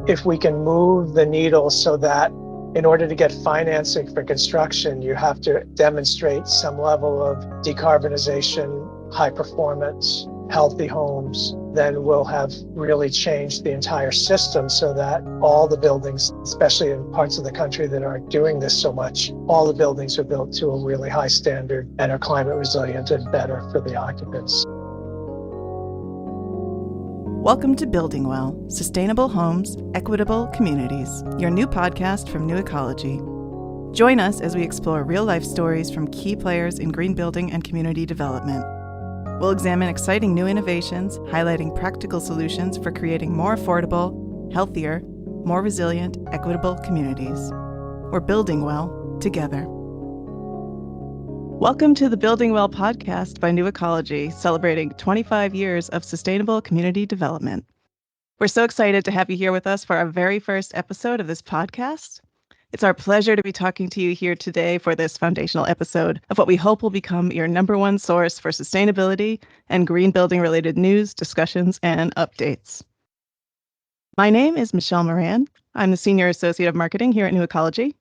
if we can move the needle so that in order to get financing for construction, you have to demonstrate some level of decarbonization, high performance, healthy homes, then we'll have really changed the entire system so that all the buildings, especially in parts of the country that aren't doing this so much, all the buildings are built to a really high standard and are climate resilient and better for the occupants. Welcome to Building Well, Sustainable Homes, Equitable Communities, your new podcast from New Ecology. Join us as we explore real-life stories from key players in green building and community development. We'll examine exciting new innovations, highlighting practical solutions for creating more affordable, healthier, more resilient, equitable communities. We're building well together. Welcome to the Building Well podcast by New Ecology, celebrating 25 years of sustainable community development. We're so excited to have you here with us for our very first episode of this podcast. It's our pleasure to be talking to you here today for this foundational episode of what we hope will become your number one source for sustainability and green building related news, discussions, and updates. My name is Michelle Moran. I'm the Senior Associate of Marketing here at New Ecology.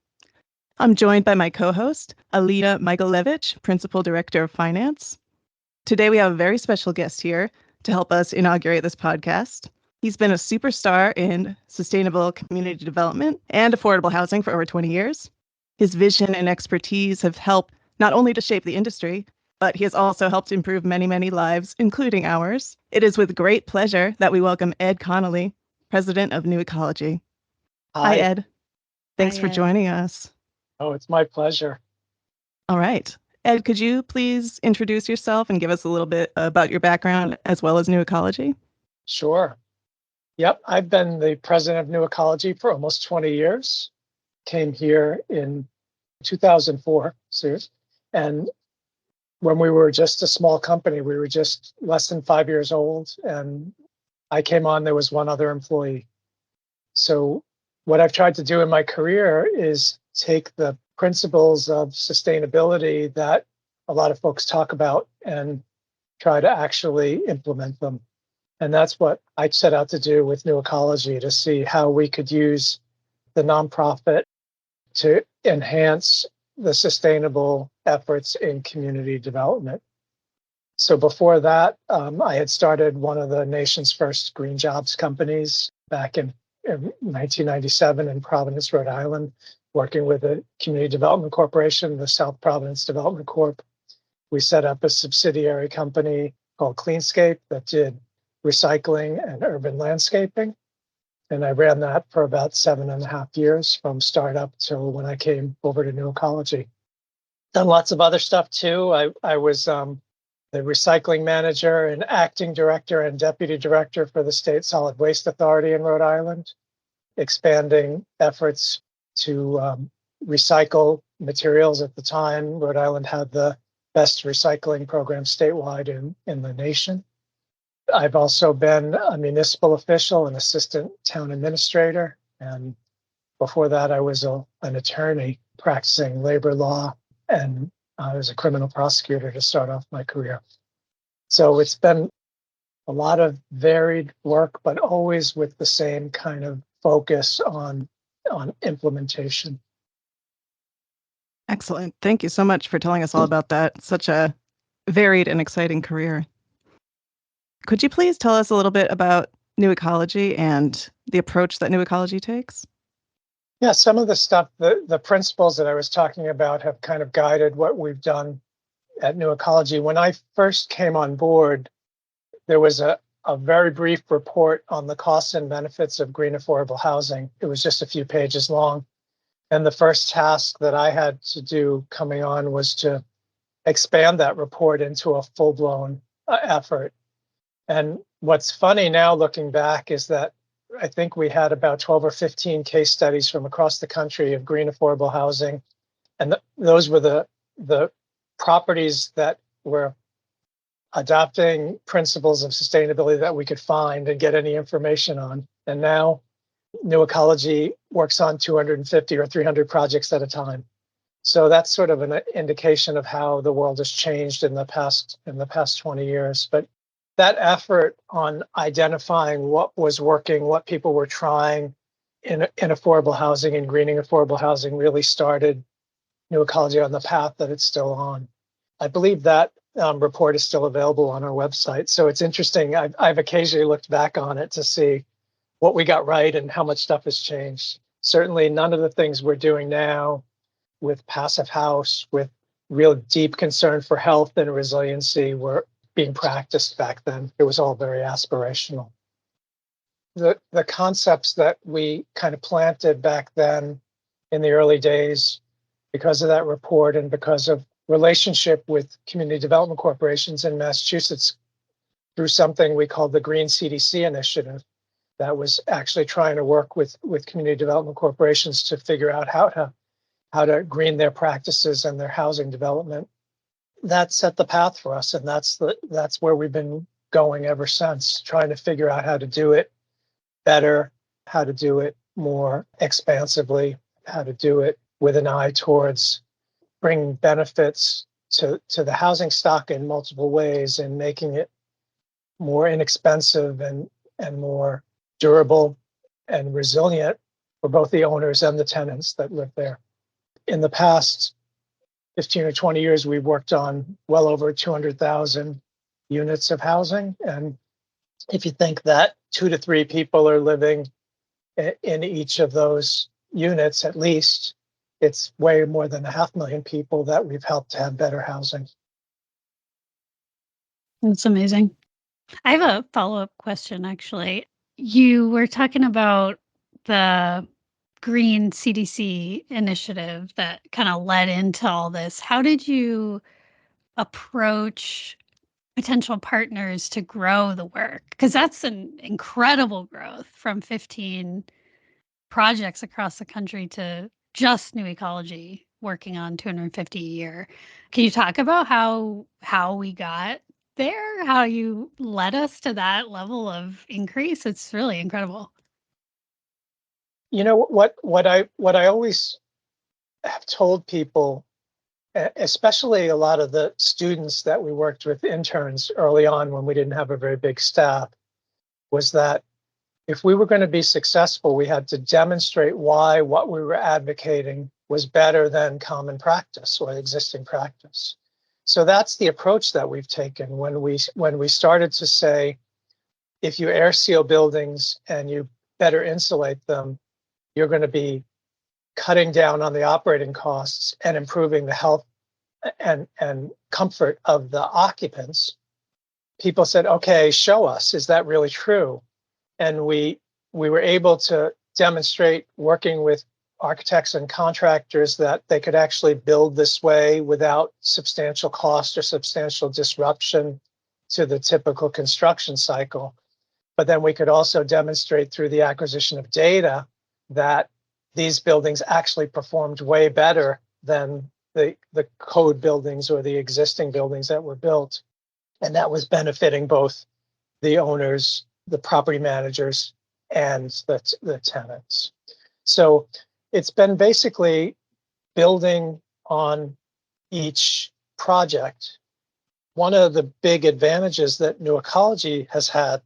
I'm joined by my co-host, Alina Michailevich, Principal Director of Finance. Today we have a very special guest here to help us inaugurate this podcast. He's been a superstar in sustainable community development and affordable housing for over 20 years. His vision and expertise have helped not only to shape the industry, but he has also helped improve many, many lives, including ours. It is with great pleasure that we welcome Ed Connolly, President of New Ecology. Hi, Ed. Thanks for joining us. Oh, it's my pleasure. All right. Ed, could you please introduce yourself and give us a little bit about your background as well as New Ecology? Sure. Yep, I've been the president of New Ecology for almost 20 years. Came here in 2004, and when we were just a small company, we were just less than 5 years old, and I came on, there was one other employee. So what I've tried to do in my career is take the principles of sustainability that a lot of folks talk about and try to actually implement them. And that's what I set out to do with New Ecology, to see how we could use the nonprofit to enhance the sustainable efforts in community development. So before that, I had started one of the nation's first green jobs companies back in 1997 in Providence, Rhode Island, working with a community development corporation, the South Providence Development Corp. We set up a subsidiary company called Cleanscape that did recycling and urban landscaping. And I ran that for about 7.5 years from startup till when I came over to New Ecology. Done lots of other stuff too. I was the recycling manager and acting director and deputy director for the State Solid Waste Authority in Rhode Island, expanding efforts to recycle materials. At the time, Rhode Island had the best recycling program statewide in the nation. I've also been a municipal official, an assistant town administrator, and before that I was an attorney practicing labor law, and I was a criminal prosecutor to start off my career. So it's been a lot of varied work, but always with the same kind of focus on implementation. Excellent. Thank you so much for telling us all about that. Such a varied and exciting career. Could you please tell us a little bit about New Ecology and the approach that New Ecology takes? Yeah, some of the stuff, the principles that I was talking about have kind of guided what we've done at New Ecology. When I first came on board, there was a very brief report on the costs and benefits of green affordable housing. It was just a few pages long. And the first task that I had to do coming on was to expand that report into a full-blown effort. And what's funny now looking back is that I think we had about 12 or 15 case studies from across the country of green affordable housing. And those were the properties that were adopting principles of sustainability that we could find and get any information on. And now New Ecology works on 250 or 300 projects at a time. So that's sort of an indication of how the world has changed in the past 20 years. But that effort on identifying what was working, what people were trying, in affordable housing and greening affordable housing really started New Ecology on the path that it's still on. I believe that report is still available on our website. So it's interesting. I've occasionally looked back on it to see what we got right and how much stuff has changed. Certainly none of the things we're doing now with Passive House, with real deep concern for health and resiliency were being practiced back then. It was all very aspirational. The concepts that we kind of planted back then in the early days, because of that report and because of relationship with community development corporations in Massachusetts through something we called the Green CDC Initiative, that was actually trying to work with community development corporations to figure out how to green their practices and their housing development. That set the path for us, and that's where we've been going ever since, trying to figure out how to do it better, how to do it more expansively, how to do it with an eye towards bringing benefits to the housing stock in multiple ways and making it more inexpensive and more durable and resilient for both the owners and the tenants that live there. In the past 15 or 20 years, we've worked on well over 200,000 units of housing. And if you think that 2 to 3 people are living in each of those units, at least, it's way more than 500,000 people that we've helped to have better housing. That's amazing. I have a follow-up question, actually. You were talking about the Green CDC initiative that kind of led into all this. How did you approach potential partners to grow the work? Because that's an incredible growth from 15 projects across the country to just New Ecology working on 250 a year. Can you talk about how we got there? How you led us to that level of increase? It's really incredible. You know what I always have told people, especially a lot of the students that we worked with, interns early on when we didn't have a very big staff, was that if we were going to be successful, we had to demonstrate why what we were advocating was better than common practice or existing practice. So that's the approach that we've taken when we started to say, if you air seal buildings and you better insulate them, you're going to be cutting down on the operating costs and improving the health and comfort of the occupants. People said, okay, show us, is that really true? And we were able to demonstrate, working with architects and contractors, that they could actually build this way without substantial cost or substantial disruption to the typical construction cycle. But then we could also demonstrate through the acquisition of data that these buildings actually performed way better than the code buildings or the existing buildings that were built. And that was benefiting both the owners, the property managers, and the tenants. So it's been basically building on each project. One of the big advantages that New Ecology has had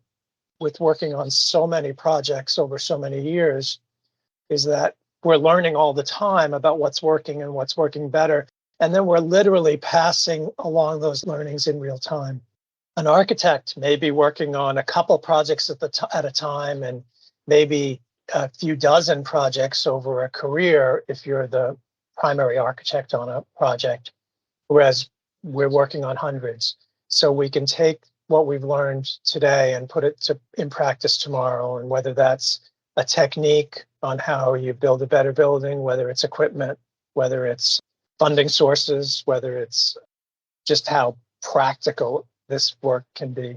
with working on so many projects over so many years is that we're learning all the time about what's working and what's working better. And then we're literally passing along those learnings in real time. An architect may be working on a couple projects at a time, and maybe a few dozen projects over a career if you're the primary architect on a project, whereas we're working on hundreds. So we can take what we've learned today and put it in practice tomorrow, and whether that's a technique on how you build a better building, whether it's equipment, whether it's funding sources, whether it's just how practical this work can be.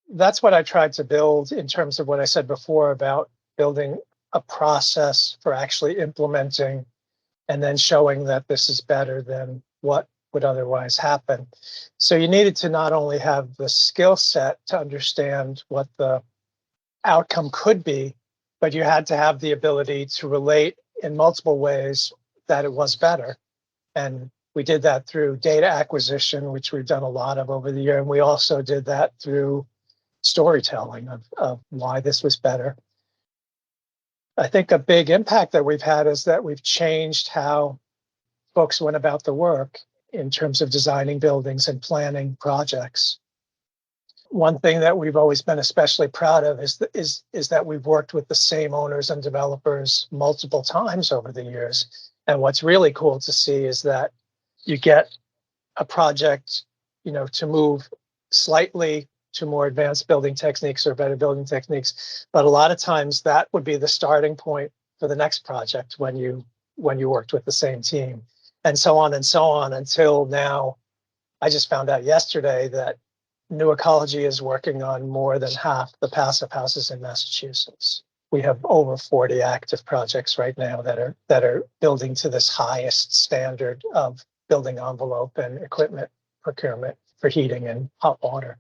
That's what I tried to build in terms of what I said before about building a process for actually implementing and then showing that this is better than what would otherwise happen. So you needed to not only have the skill set to understand what the outcome could be, but you had to have the ability to relate in multiple ways that it was better. And we did that through data acquisition, which we've done a lot of over the year. And we also did that through storytelling of why this was better. I think a big impact that we've had is that we've changed how folks went about the work in terms of designing buildings and planning projects. One thing that we've always been especially proud of is that we've worked with the same owners and developers multiple times over the years. And what's really cool to see is that you get a project, to move slightly to more advanced building techniques or better building techniques. But a lot of times that would be the starting point for the next project when you worked with the same team, and so on until now. I just found out yesterday that New Ecology is working on more than half the passive houses in Massachusetts. We have over 40 active projects right now that are building to this highest standard of building envelope and equipment procurement for heating and hot water.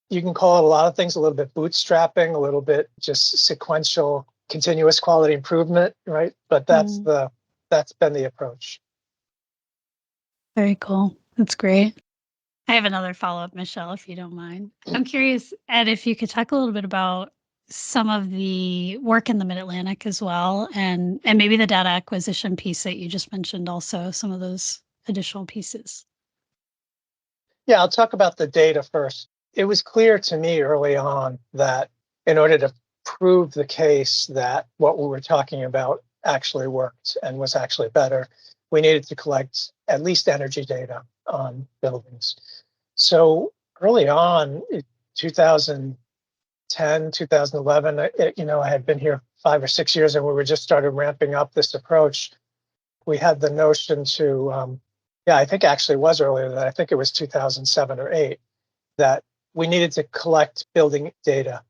You can call it a lot of things, a little bit bootstrapping, a little bit just sequential, continuous quality improvement, right? But that's been the approach. Very cool. That's great. I have another follow-up, Michelle, if you don't mind. I'm curious, Ed, if you could talk a little bit about some of the work in the Mid-Atlantic as well, and maybe the data acquisition piece that you just mentioned also, some of those additional pieces. Yeah, I'll talk about the data first. It was clear to me early on that in order to prove the case that what we were talking about actually worked and was actually better, we needed to collect at least energy data on buildings. So early on, in 2010, 2011, I had been here 5 or 6 years, and we were just started ramping up this approach. We had the notion to, I think actually it was earlier than that. I think it was 2007 or 8, that we needed to collect building data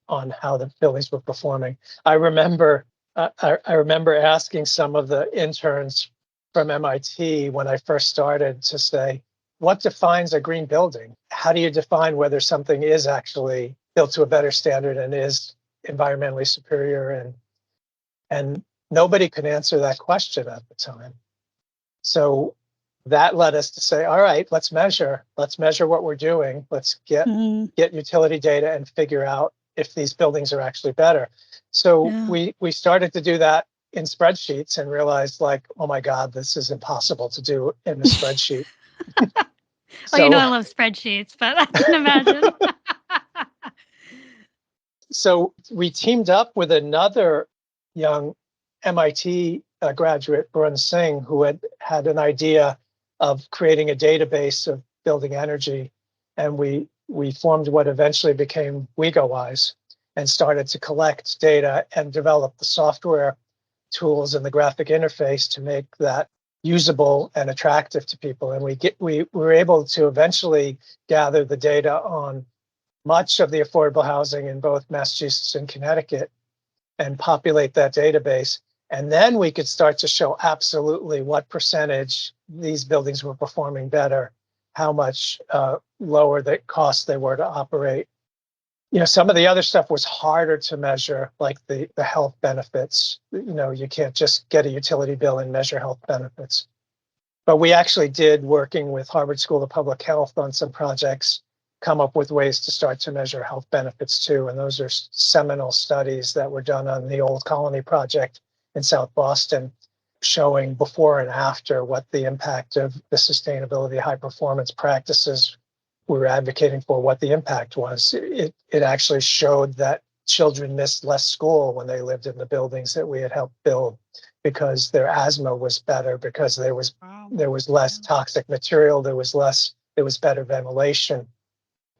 on how the buildings were performing. I remember asking some of the interns from MIT when I first started to say, what defines a green building? How do you define whether something is actually built to a better standard and is environmentally superior? And nobody could answer that question at the time. So that led us to say, all right, let's measure what we're doing. Let's get utility data and figure out if these buildings are actually better. So we started to do that in spreadsheets and realized, like, oh my God, this is impossible to do in a spreadsheet. I love spreadsheets, but I can imagine. So we teamed up with another young MIT graduate, Barun Singh, who had an idea of creating a database of building energy. And we formed what eventually became WeGoWise and started to collect data and develop the software tools and the graphic interface to make that usable and attractive to people. And we were able to eventually gather the data on much of the affordable housing in both Massachusetts and Connecticut and populate that database. And then we could start to show absolutely what percentage these buildings were performing better, how much lower the cost they were to operate. Some of the other stuff was harder to measure, like the health benefits. You can't just get a utility bill and measure health benefits. But we actually did, working with Harvard School of Public Health on some projects, come up with ways to start to measure health benefits too. And those are seminal studies that were done on the Old Colony Project in South Boston, showing before and after what the impact of the sustainability high performance practices we were advocating for, what the impact was. It actually showed that children missed less school when they lived in the buildings that we had helped build because their asthma was better, because there was less toxic material, there was better ventilation,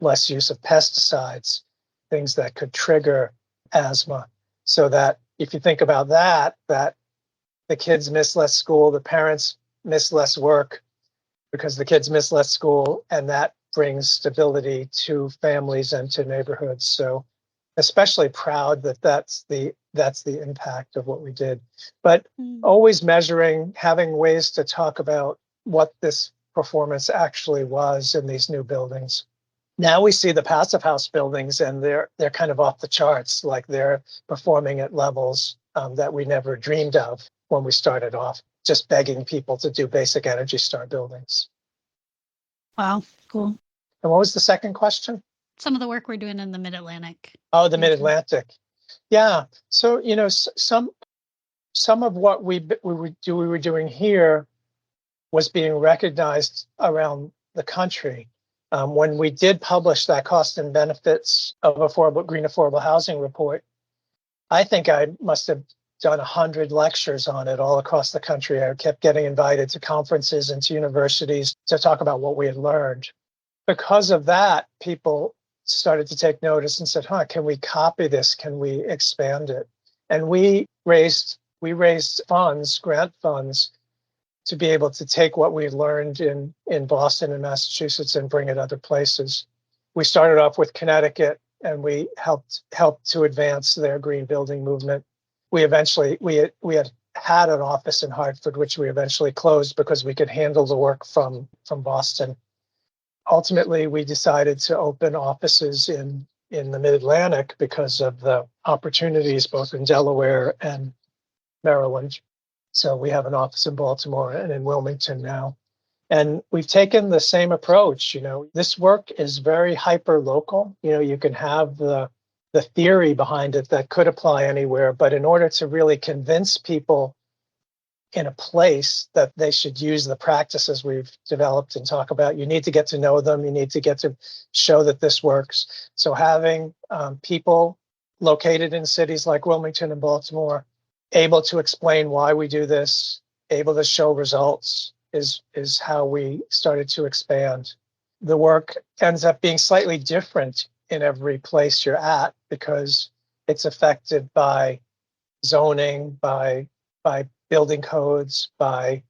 less use of pesticides, things that could trigger asthma. So that if you think about that the kids miss less school, the parents miss less work because the kids miss less school, and that brings stability to families and to neighborhoods. So especially proud that that's the impact of what we did. But always measuring, having ways to talk about what this performance actually was in these new buildings. Now we see the passive house buildings, and they're kind of off the charts, like they're performing at levels that we never dreamed of when we started off, just begging people to do basic Energy Star buildings. Wow, cool. And what was the second question? Some of the work we're doing in the Mid-Atlantic. Oh, the Mid-Atlantic. Yeah. So, some some of what we were doing here was being recognized around the country. When we did publish that cost and benefits of green affordable housing report, I think I must have done 100 lectures on it all across the country. I kept getting invited to conferences and to universities to talk about what we had learned. Because of that, people started to take notice and said, can we copy this? Can we expand it? And we raised funds, grant funds, to be able to take what we learned in Boston and Massachusetts and bring it other places. We started off with Connecticut, and we helped to advance their green building movement. We had an office in Hartford, which we eventually closed because we could handle the work from Boston. Ultimately, we decided to open offices in the Mid-Atlantic because of the opportunities both in Delaware and Maryland. So we have an office in Baltimore and in Wilmington now. And we've taken the same approach. This work is very hyper local. You can have the theory behind it that could apply anywhere, but in order to really convince people in a place that they should use the practices we've developed and talk about, you need to get to know them. You need to get to show that this works. So having people located in cities like Wilmington and Baltimore able to explain why we do this, able to show results is how we started to expand. The work ends up being slightly different in every place you're at because it's affected by zoning, by building codes, by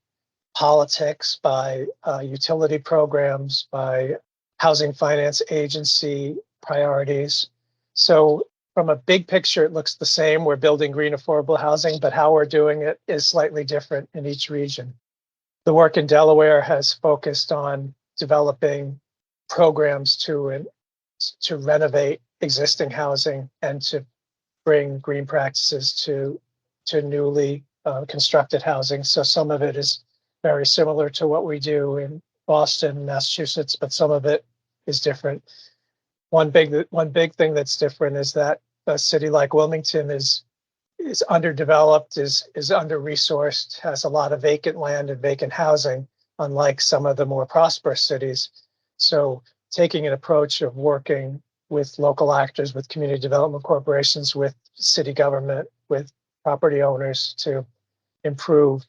politics, by utility programs, by housing finance agency priorities. So from a big picture, it looks the same. We're building green affordable housing, but how we're doing it is slightly different in each region. The work in Delaware has focused on developing programs to renovate existing housing and to bring green practices to newly constructed housing. So some of it is very similar to what we do in Boston, Massachusetts, but some of it is different. One big thing that's different is that a city like Wilmington is underdeveloped, is under-resourced, has a lot of vacant land and vacant housing, unlike some of the more prosperous cities. So taking an approach of working with local actors, with community development corporations, with city government, with property owners to improve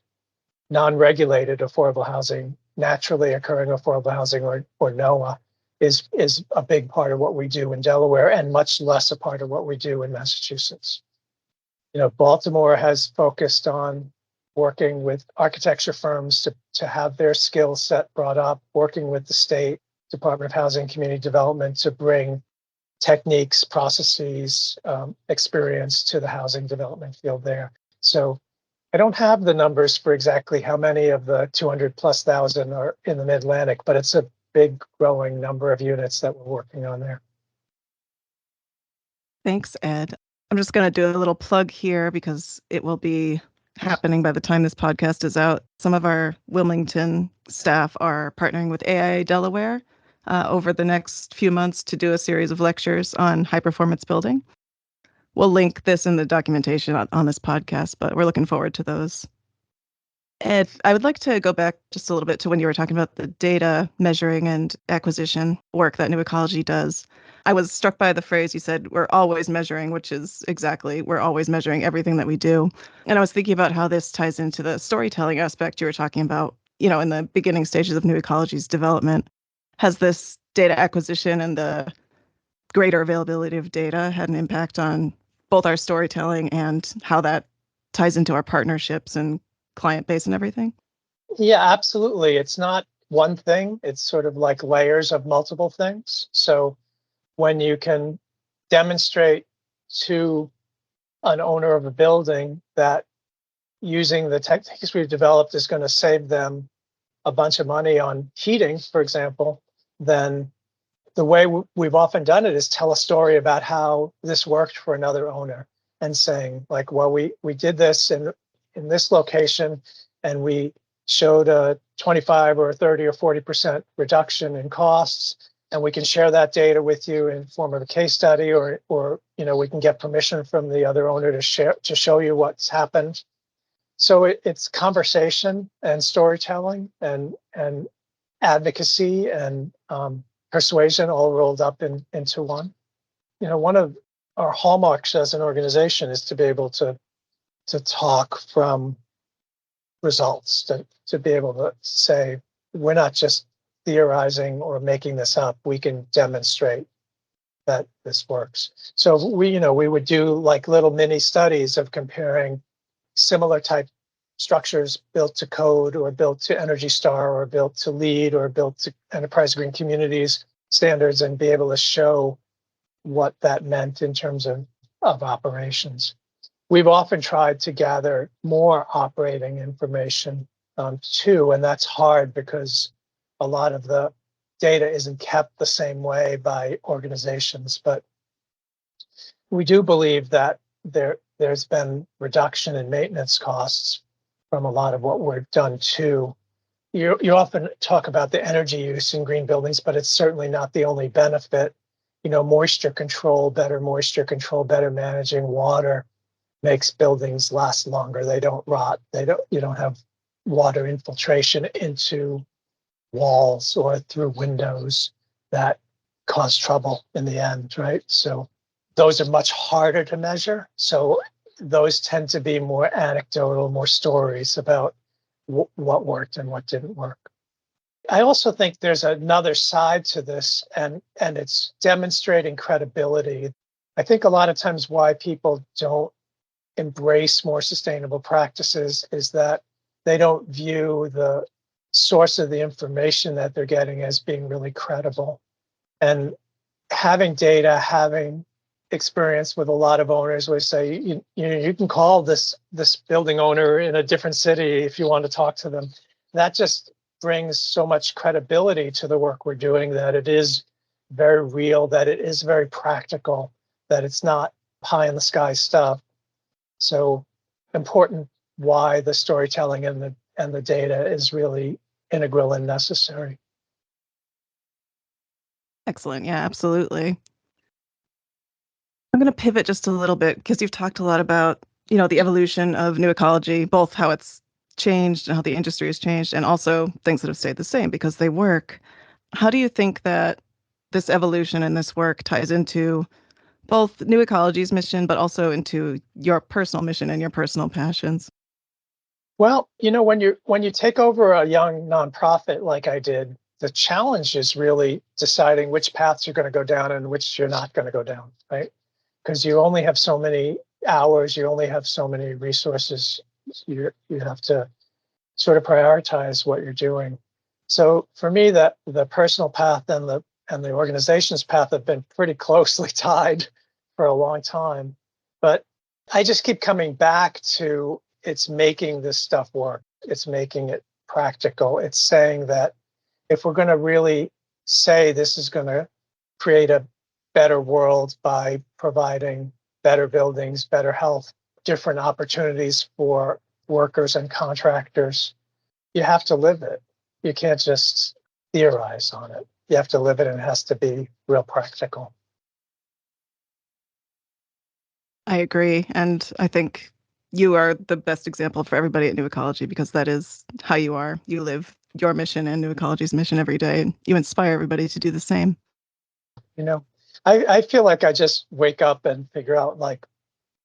non-regulated affordable housing, naturally occurring affordable housing, or NOAA, is a big part of what we do in Delaware and much less a part of what we do in Massachusetts. Baltimore has focused on working with architecture firms to have their skill set brought up, working with the state Department of Housing and Community Development to bring techniques, processes, experience to the housing development field there. So I don't have the numbers for exactly how many of the 200,000+ are in the Mid-Atlantic, but it's a big growing number of units that we're working on there. Thanks, Ed. I'm just going to do a little plug here because it will be happening by the time this podcast is out. Some of our Wilmington staff are partnering with AIA Delaware over the next few months to do a series of lectures on high performance building. We'll link this in the documentation on this podcast, but we're looking forward to those. Ed, I would like to go back just a little bit to when you were talking about the data measuring and acquisition work that New Ecology does. I was struck by the phrase you said, we're always measuring, which is exactly, we're always measuring everything that we do. And I was thinking about how this ties into the storytelling aspect you were talking about, in the beginning stages of New Ecology's development. Has this data acquisition and the greater availability of data had an impact on both our storytelling and how that ties into our partnerships and client base and everything? Yeah, absolutely. It's not one thing. It's sort of like layers of multiple things. So when you can demonstrate to an owner of a building that using the techniques we've developed is going to save them a bunch of money on heating, for example, then the way we've often done it is tell a story about how this worked for another owner and saying, like, well, we did this in this location and we showed a 25 or 30 or 40% reduction in costs. And we can share that data with you in form of a case study, or we can get permission from the other owner to show you what's happened. So it's conversation and storytelling and advocacy and persuasion all rolled up into one. One of our hallmarks as an organization is to be able to talk from results, to be able to say, we're not just theorizing or making this up, we can demonstrate that this works. So we would do like little mini studies of comparing similar type structures built to code or built to Energy Star or built to LEED or built to Enterprise Green Communities standards and be able to show what that meant in terms of operations. We've often tried to gather more operating information too, and that's hard because a lot of the data isn't kept the same way by organizations. But we do believe that there's been reduction in maintenance costs from a lot of what we've done too. You often talk about the energy use in green buildings, but it's certainly not the only benefit. Moisture control, better managing water makes buildings last longer. They don't rot. You don't have water infiltration into walls or through windows that cause trouble in the end, right? So those are much harder to measure. So those tend to be more anecdotal, more stories about what worked and what didn't work. I also think there's another side to this, and it's demonstrating credibility. I think a lot of times why people don't embrace more sustainable practices is that they don't view the source of the information that they're getting as being really credible. And having data, having experience with a lot of owners, we say you can call this building owner in a different city if you want to talk to them. That just brings so much credibility to the work we're doing, that it is very real, that it is very practical, that it's not pie in the sky stuff. So important why the storytelling and the data is really integral and necessary. Excellent. Yeah, absolutely. I'm going to pivot just a little bit because you've talked a lot about, the evolution of new ecology, both how it's changed and how the industry has changed, and also things that have stayed the same because they work. How do you think that this evolution and this work ties into both New Ecology's mission, but also into your personal mission and your personal passions? Well, when you take over a young nonprofit like I did, the challenge is really deciding which paths you're going to go down and which you're not going to go down, right? Because you only have so many hours, you only have so many resources. You have to sort of prioritize what you're doing. So for me, that the personal path and the organization's path have been pretty closely tied for a long time. But I just keep coming back to it's making this stuff work. It's making it practical. It's saying that if we're going to really say this is going to create a better world by providing better buildings, better health, different opportunities for workers and contractors, you have to live it. You can't just theorize on it. You have to live it, and it has to be real practical. I agree. And I think you are the best example for everybody at New Ecology because that is how you are. You live your mission and New Ecology's mission every day, and you inspire everybody to do the same. I feel like I just wake up and figure out, like,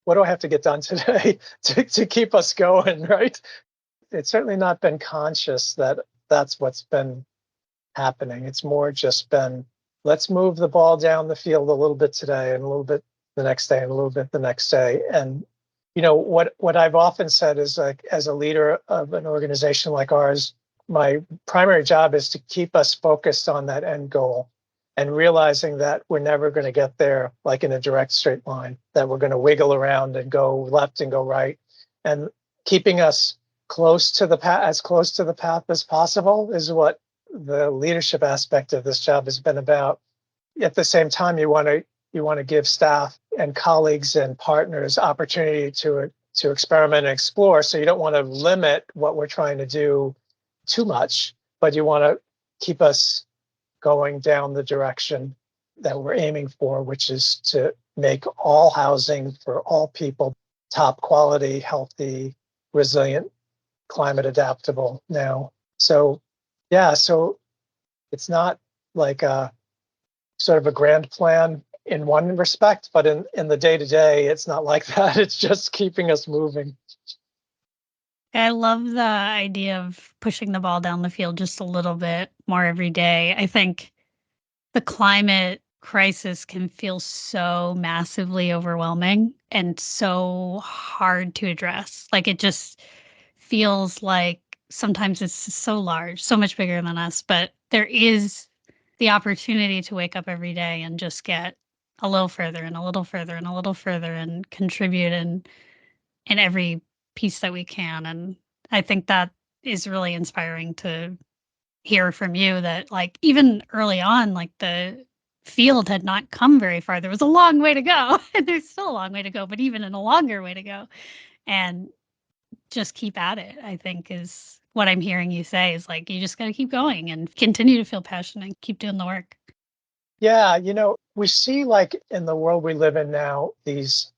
what do I have to get done today to keep us going, right? It's certainly not been conscious that that's what's been happening. It's more just been, let's move the ball down the field a little bit today and a little bit the next day and a little bit the next day. And what I've often said is, like, as a leader of an organization like ours, my primary job is to keep us focused on that end goal and realizing that we're never going to get there like in a direct straight line, that we're going to wiggle around and go left and go right. And keeping us close to the path, as close to the path as possible, is what the leadership aspect of this job has been about. At the same time, you want to give staff and colleagues and partners opportunity to experiment and explore. So you don't want to limit what we're trying to do too much, but you want to keep us going down the direction that we're aiming for, which is to make all housing for all people top quality, healthy, resilient, climate adaptable now. So, yeah, so it's not like a sort of a grand plan in one respect, but in the day to day, it's not like that. It's just keeping us moving. I love the idea of pushing the ball down the field just a little bit more every day. I think the climate crisis can feel so massively overwhelming and so hard to address. Like it just feels like sometimes it's so large, so much bigger than us, but there is the opportunity to wake up every day and just get a little further and a little further and a little further and contribute in every piece that we can. And I think that is really inspiring to hear from you that like even early on, like the field had not come very far. There was a long way to go. And there's still a long way to go, but even in a longer way to go. And just keep at it, I think is what I'm hearing you say is like you just gotta keep going and continue to feel passionate, keep doing the work. Yeah, we see like in the world we live in now, these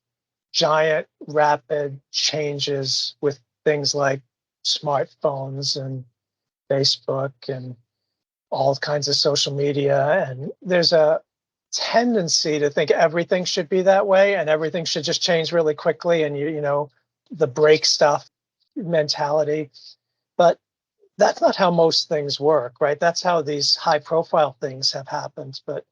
giant, rapid changes with things like smartphones and Facebook and all kinds of social media. And there's a tendency to think everything should be that way and everything should just change really quickly. And the break stuff mentality. But that's not how most things work, right? That's how these high profile things have happened. But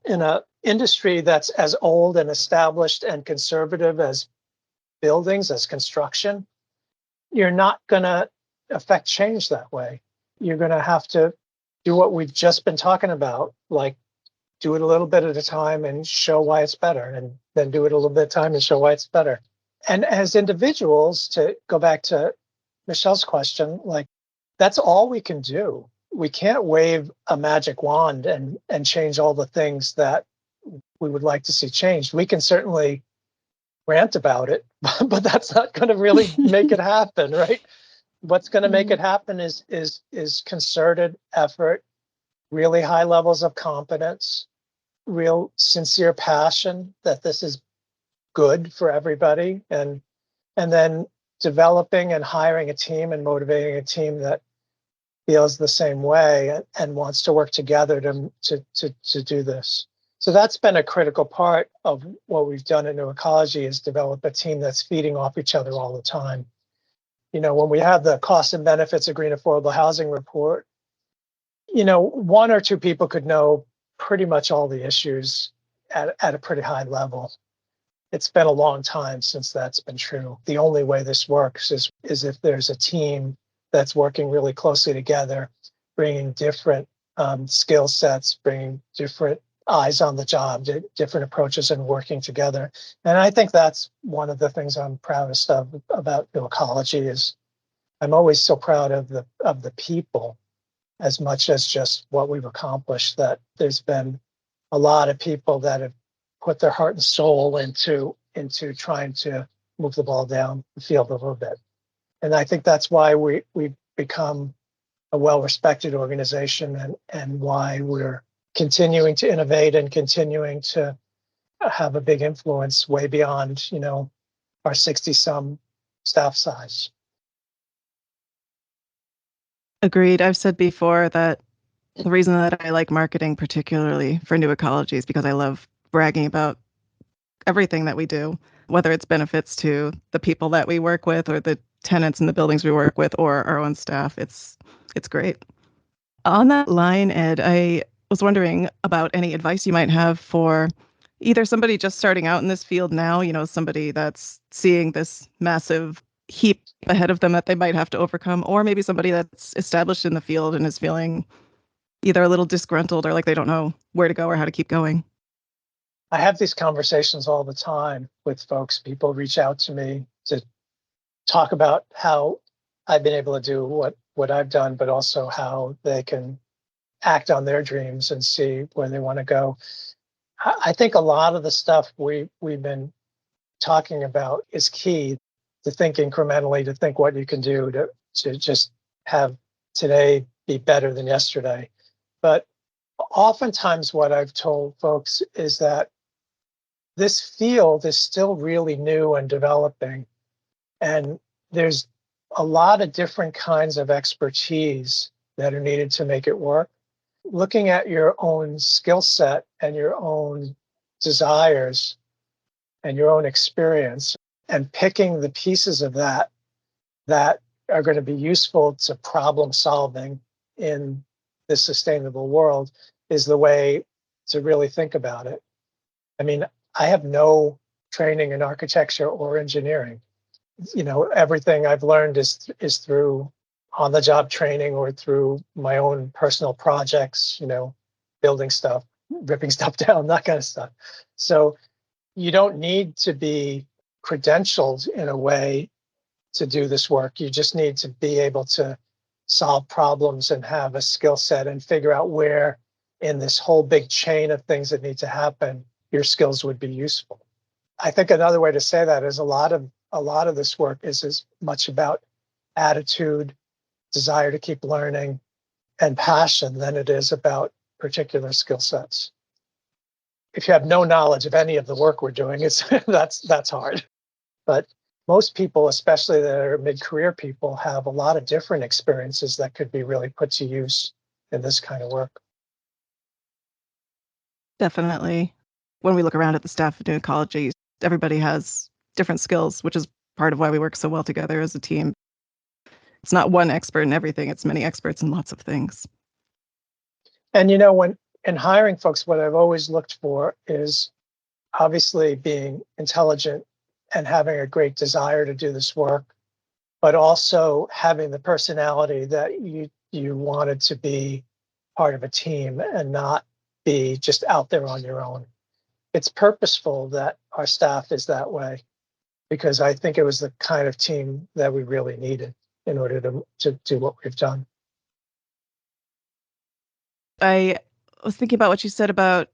in an industry that's as old and established and conservative as buildings, as construction, you're not going to affect change that way. You're going to have to do what we've just been talking about, like do it a little bit at a time and show why it's better, and then do it a little bit at a time and show why it's better. And as individuals, to go back to Michelle's question, like that's all we can do. We can't wave a magic wand and change all the things that we would like to see changed. We can certainly rant about it, but that's not going to really make it happen, right? What's going to make it happen is concerted effort, really high levels of competence, real sincere passion that this is good for everybody, and then developing and hiring a team and motivating a team that feels the same way and wants to work together to do this. So that's been a critical part of what we've done at New Ecology, is develop a team that's feeding off each other all the time. When we have the costs and benefits of green affordable housing report, one or two people could know pretty much all the issues at a pretty high level. It's been a long time since that's been true. The only way this works is if there's a team that's working really closely together, bringing different skill sets, bringing different eyes on the job, different approaches, and working together. And I think that's one of the things I'm proudest of about New Ecology. Is I'm always so proud of the people as much as just what we've accomplished. That there's been a lot of people that have put their heart and soul into trying to move the ball down the field a little bit. And I think that's why we've become a well-respected organization, and why we're continuing to innovate and continuing to have a big influence way beyond, our 60-some staff size. Agreed. I've said before that the reason that I like marketing, particularly for New Ecology, is because I love bragging about everything that we do, whether it's benefits to the people that we work with or the tenants in the buildings we work with or our own staff. It's great. On that line, Ed, I was wondering about any advice you might have for either somebody just starting out in this field now, somebody that's seeing this massive heap ahead of them that they might have to overcome, or maybe somebody that's established in the field and is feeling either a little disgruntled or like they don't know where to go or how to keep going. I have these conversations all the time with folks. People reach out to me to talk about how I've been able to do what I've done, but also how they can act on their dreams and see where they want to go. I think a lot of the stuff we've been talking about is key. To think incrementally, to think what you can do to just have today be better than yesterday. But oftentimes what I've told folks is that this field is still really new and developing. And there's a lot of different kinds of expertise that are needed to make it work. Looking at your own skill set and your own desires and your own experience and picking the pieces of that that are going to be useful to problem solving in this sustainable world is the way to really think about it. I mean, I have no training in architecture or engineering. Everything I've learned is through on-the-job training or through my own personal projects, building stuff, ripping stuff down, that kind of stuff. So you don't need to be credentialed in a way to do this work. You just need to be able to solve problems and have a skill set and figure out where in this whole big chain of things that need to happen, your skills would be useful. I think another way to say that is a lot of this work is as much about attitude, desire to keep learning, and passion than it is about particular skill sets. If you have no knowledge of any of the work we're doing, that's hard. But most people, especially that are mid-career people, have a lot of different experiences that could be really put to use in this kind of work. Definitely. When we look around at the staff of New Ecology, everybody has different skills, which is part of why we work so well together as a team. It's not one expert in everything, it's many experts in lots of things. And when in hiring folks, what I've always looked for is obviously being intelligent and having a great desire to do this work, but also having the personality that you wanted to be part of a team and not be just out there on your own. It's purposeful that our staff is that way because I think it was the kind of team that we really needed in order to do what we've done. I was thinking about what you said about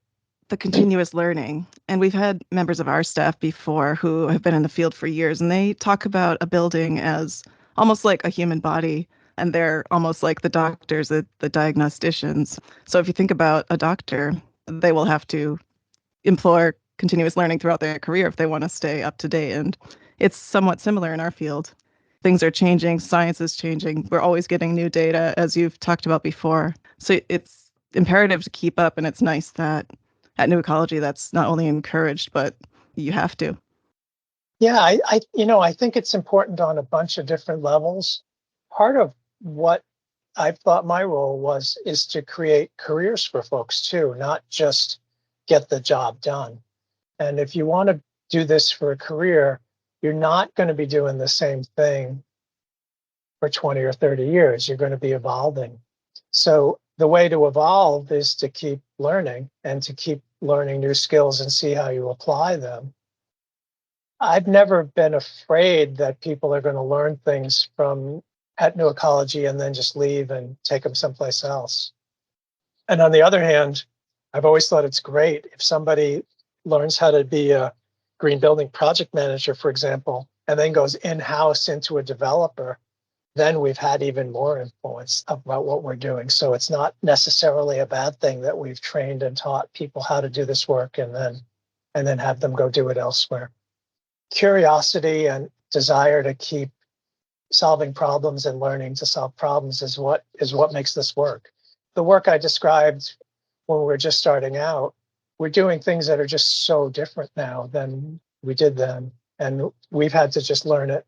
the continuous learning. And we've had members of our staff before who have been in the field for years, and they talk about a building as almost like a human body. And they're almost like the doctors, the diagnosticians. So if you think about a doctor, they will have to employ continuous learning throughout their career if they want to stay up to date. And it's somewhat similar in our field. Things are changing, science is changing. We're always getting new data, as you've talked about before. So it's imperative to keep up, and it's nice that at New Ecology that's not only encouraged, but you have to. Yeah, I think it's important on a bunch of different levels. Part of what I thought my role is to create careers for folks too, not just get the job done. And if you want to do this for a career, you're not going to be doing the same thing for 20 or 30 years. You're going to be evolving. So the way to evolve is to keep learning and to keep learning new skills and see how you apply them. I've never been afraid that people are going to learn things from at New Ecology and then just leave and take them someplace else. And on the other hand, I've always thought it's great if somebody learns how to be a green building project manager, for example, and then goes in-house into a developer, then we've had even more influence about what we're doing. So it's not necessarily a bad thing that we've trained and taught people how to do this work and then have them go do it elsewhere. Curiosity and desire to keep solving problems and learning to solve problems is what makes this work. The work I described when we were just starting out, we're doing things that are just so different now than we did then. And we've had to just learn it.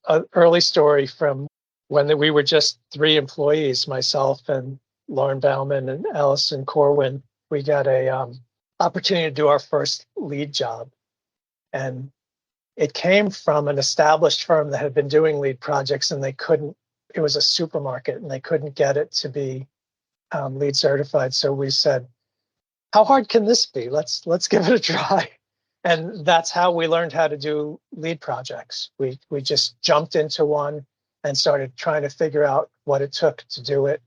An early story from when we were just 3 employees, myself and Lauren Bauman and Allison Corwin, we got a opportunity to do our first lead job. And it came from an established firm that had been doing lead projects and it was a supermarket and they couldn't get it to be lead certified. So we said, how hard can this be? Let's give it a try. And that's how we learned how to do lead projects. We just jumped into one and started trying to figure out what it took to do it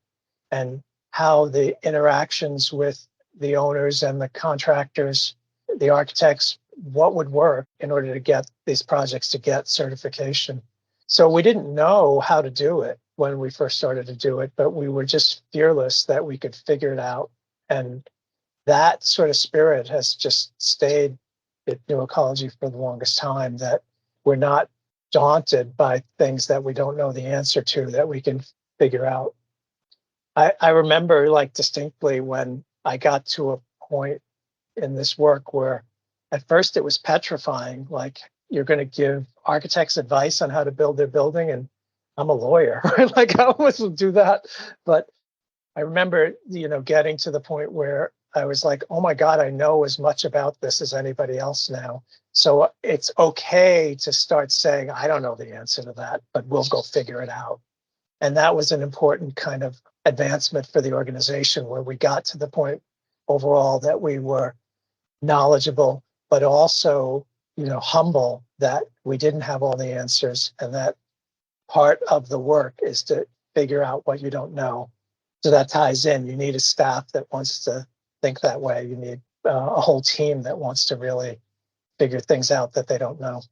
and how the interactions with the owners and the contractors, the architects, what would work in order to get these projects to get certification. So we didn't know how to do it when we first started to do it, but we were just fearless that we could figure it out. And that sort of spirit has just stayed at New Ecology for the longest time, that we're not daunted by things that we don't know the answer to that we can figure out. I remember like distinctly when I got to a point in this work where at first it was petrifying, like you're going to give architects advice on how to build their building, and I'm a lawyer, right? Like I wouldn't do that. But I remember, getting to the point where I was like, oh my God, I know as much about this as anybody else now. So it's okay to start saying, I don't know the answer to that, but we'll go figure it out. And that was an important kind of advancement for the organization where we got to the point overall that we were knowledgeable, but also, humble that we didn't have all the answers, and that part of the work is to figure out what you don't know. So that ties in. You need a staff that wants to think that way. You need a whole team that wants to really figure things out that they don't know.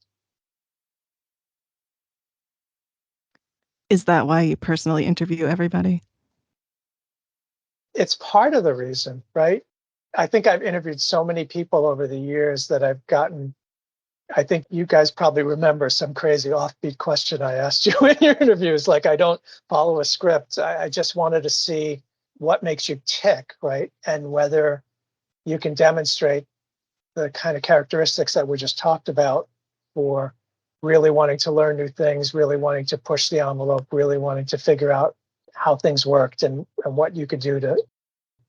Is that why you personally interview everybody? It's part of the reason, right? I think I've interviewed so many people over the years that I've gotten. I think you guys probably remember some crazy offbeat question I asked you in your interviews. Like, I don't follow a script. I just wanted to see what makes you tick, right? And whether you can demonstrate the kind of characteristics that we just talked about for really wanting to learn new things, really wanting to push the envelope, really wanting to figure out how things worked and what you could do to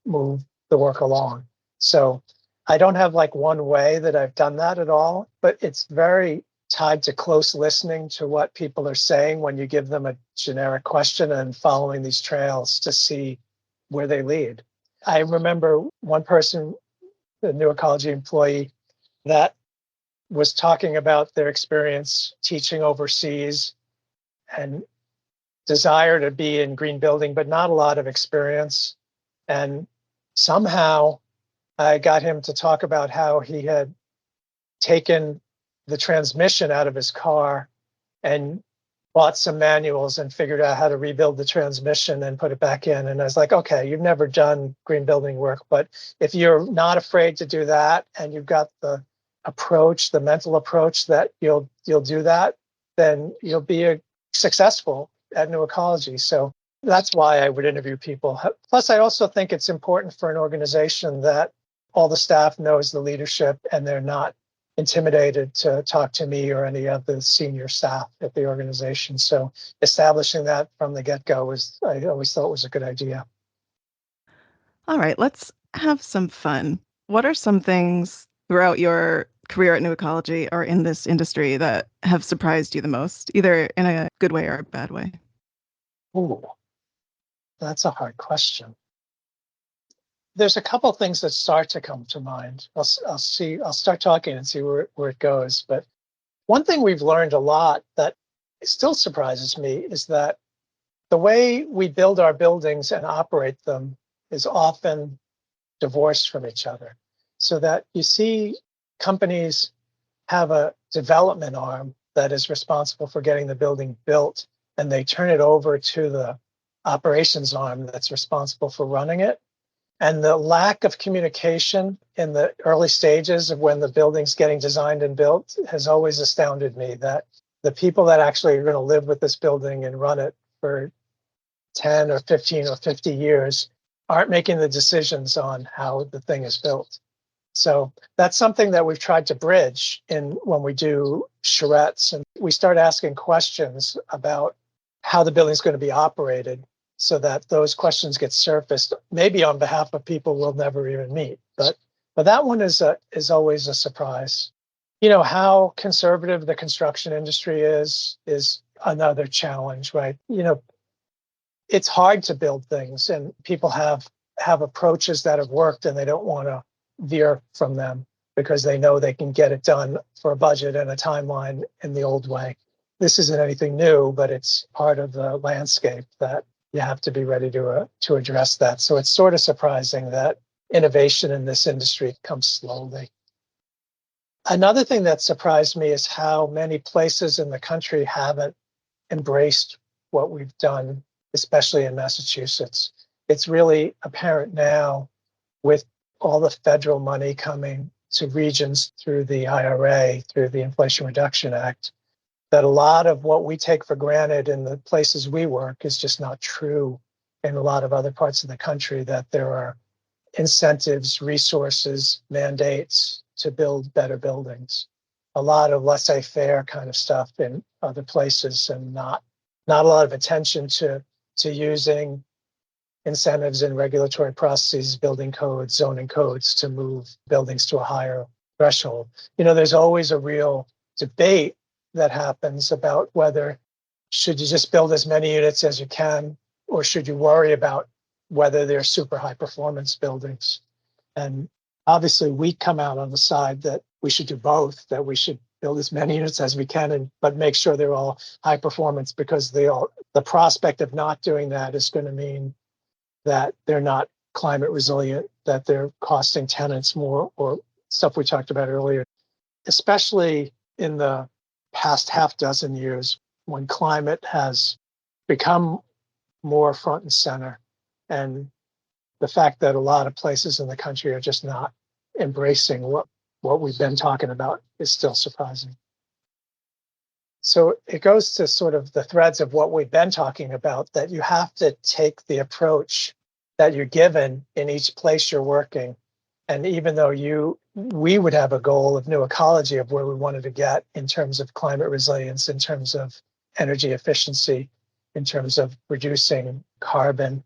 move the work along. So I don't have like one way that I've done that at all, but it's very tied to close listening to what people are saying when you give them a generic question and following these trails to see where they lead. I remember one person, the new Ecology employee, that was talking about their experience teaching overseas and desire to be in green building, but not a lot of experience. And somehow I got him to talk about how he had taken the transmission out of his car and bought some manuals and figured out how to rebuild the transmission and put it back in. And I was like, okay, you've never done green building work, but if you're not afraid to do that and you've got the approach, the mental approach that you'll do that, then you'll be successful at New Ecology. So that's why I would interview people. Plus, I also think it's important for an organization that all the staff knows the leadership and they're not intimidated to talk to me or any of the senior staff at the organization. So establishing that from the get-go I always thought was a good idea. All right, let's have some fun. What are some things throughout your career at New Ecology or in this industry that have surprised you the most, either in a good way or a bad way? Ooh, that's a hard question. There's a couple of things that start to come to mind. I'll start talking and see where it goes. But one thing we've learned a lot that still surprises me is that the way we build our buildings and operate them is often divorced from each other. So that you see companies have a development arm that is responsible for getting the building built, and they turn it over to the operations arm that's responsible for running it. And the lack of communication in the early stages of when the building's getting designed and built has always astounded me, that the people that actually are going to live with this building and run it for 10 or 15 or 50 years aren't making the decisions on how the thing is built. So that's something that we've tried to bridge in when we do charrettes, and we start asking questions about how the building is going to be operated, so that those questions get surfaced, maybe on behalf of people we'll never even meet. But that one is always a surprise. How conservative the construction industry is another challenge, right? It's hard to build things, and people have approaches that have worked, and they don't want to veer from them because they know they can get it done for a budget and a timeline in the old way. This isn't anything new, but it's part of the landscape that you have to be ready to address that. So it's sort of surprising that innovation in this industry comes slowly. Another thing that surprised me is how many places in the country haven't embraced what we've done, especially in Massachusetts. It's really apparent now with all the federal money coming to regions through the IRA, through the Inflation Reduction Act, that a lot of what we take for granted in the places we work is just not true in a lot of other parts of the country, that there are incentives, resources, mandates to build better buildings. A lot of laissez-faire kind of stuff in other places, and not a lot of attention to using incentives and regulatory processes, building codes, zoning codes to move buildings to a higher threshold. There's always a real debate that happens about whether should you just build as many units as you can, or should you worry about whether they're super high performance buildings. And obviously we come out on the side that we should do both, that we should build as many units as we can, but make sure they're all high performance, because the prospect of not doing that is going to mean that they're not climate resilient, that they're costing tenants more, or stuff we talked about earlier, especially in the past half dozen years when climate has become more front and center. And the fact that a lot of places in the country are just not embracing what we've been talking about is still surprising. So it goes to sort of the threads of what we've been talking about, that you have to take the approach that you're given in each place you're working. And even though we would have a goal of New Ecology of where we wanted to get in terms of climate resilience, in terms of energy efficiency, in terms of reducing carbon,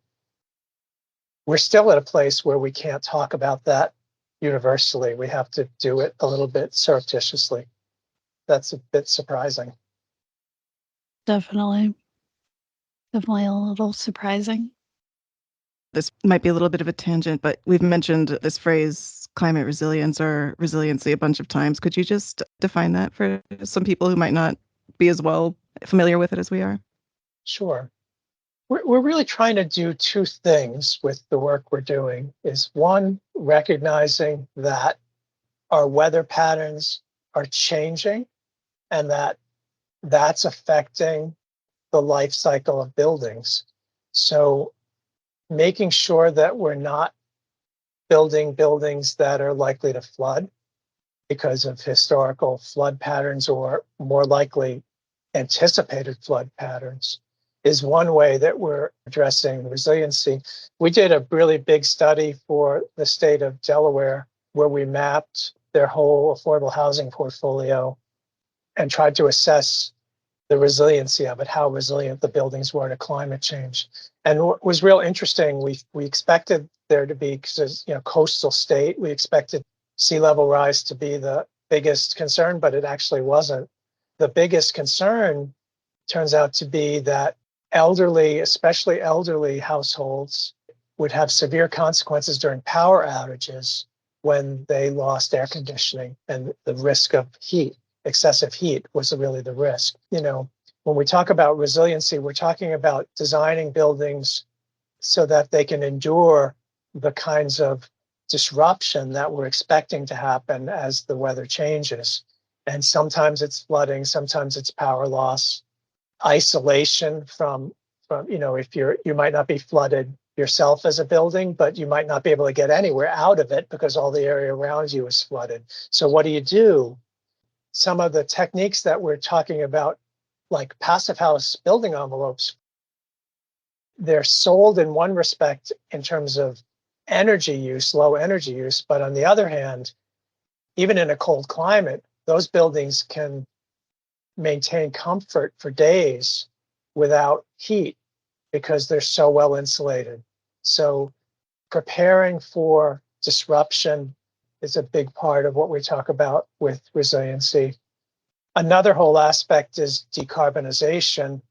we're still at a place where we can't talk about that universally. We have to do it a little bit surreptitiously. That's a bit surprising. Definitely. Definitely a little surprising. This might be a little bit of a tangent, but we've mentioned this phrase climate resilience or resiliency a bunch of times. Could you just define that for some people who might not be as well familiar with it as we are? Sure. We're really trying to do two things with the work we're doing. Is one, recognizing that our weather patterns are changing, and that's affecting the life cycle of buildings. So making sure that we're not building buildings that are likely to flood because of historical flood patterns, or more likely anticipated flood patterns, is one way that we're addressing resiliency. We did a really big study for the state of Delaware where we mapped their whole affordable housing portfolio and tried to assess the resiliency of it, how resilient the buildings were to climate change. And what was real interesting, we expected there to be, because coastal state, we expected sea level rise to be the biggest concern, but it actually wasn't. The biggest concern turns out to be that elderly, especially elderly households, would have severe consequences during power outages when they lost air conditioning, and the risk of heat. Excessive heat was really the risk. When we talk about resiliency, we're talking about designing buildings so that they can endure the kinds of disruption that we're expecting to happen as the weather changes. And sometimes it's flooding, sometimes it's power loss, isolation from if you might not be flooded yourself as a building, but you might not be able to get anywhere out of it because all the area around you is flooded. So what do? Some of the techniques that we're talking about, like passive house building envelopes, they're sold in one respect in terms of energy use, low energy use. But on the other hand, even in a cold climate, those buildings can maintain comfort for days without heat because they're so well insulated. So preparing for disruption is a big part of what we talk about with resiliency. Another whole aspect is decarbonization.